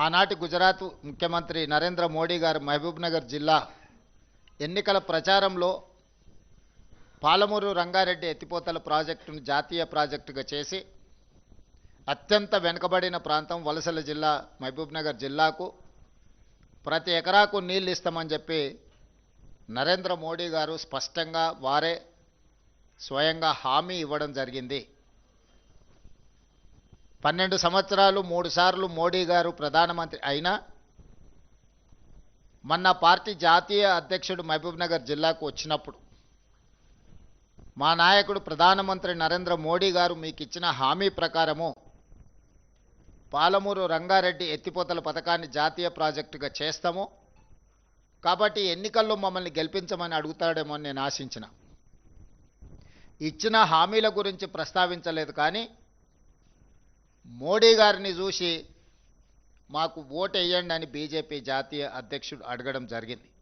ఆనాటి గుజరాత్ ముఖ్యమంత్రి నరేంద్ర మోడీ గారు మహబూబ్నగర్ జిల్లా ఎన్నికల ప్రచారంలో పాలమూరు రంగారెడ్డి ఎత్తిపోతల ప్రాజెక్టును జాతీయ ప్రాజెక్టుగా చేసి అత్యంత వెనుకబడిన ప్రాంతం వలసల జిల్లా మహబూబ్నగర్ జిల్లాకు ప్రతి ఎకరాకు నీళ్ళు ఇస్తామని చెప్పి నరేంద్ర మోడీ గారు స్పష్టంగా వారే స్వయంగా హామీ ఇవ్వడం జరిగింది. 12 సంవత్సరాలు 3 సార్లు మోడీ గారు ప్రధానమంత్రి అయినా మొన్న పార్టీ జాతీయ అధ్యక్షుడు మహబూబ్నగర్ జిల్లాకు వచ్చినప్పుడు మా నాయకుడు ప్రధానమంత్రి నరేంద్ర మోడీ గారు మీకు ఇచ్చిన హామీ ప్రకారము పాలమూరు రంగారెడ్డి ఎత్తిపోతల పథకాన్ని జాతీయ ప్రాజెక్టుగా చేస్తాము కాబట్టి ఎన్నికల్లో మమ్మల్ని గెలిపించమని అడుగుతాడేమో అని నేను ఆశించిన. ఇచ్చిన హామీల గురించి ప్రస్తావించలేదు, కానీ మోడీ గారిని చూసి మాకు ఓటు వేయండి అని బీజేపీ జాతీయ అధ్యక్షుడు అడగడం జరిగింది.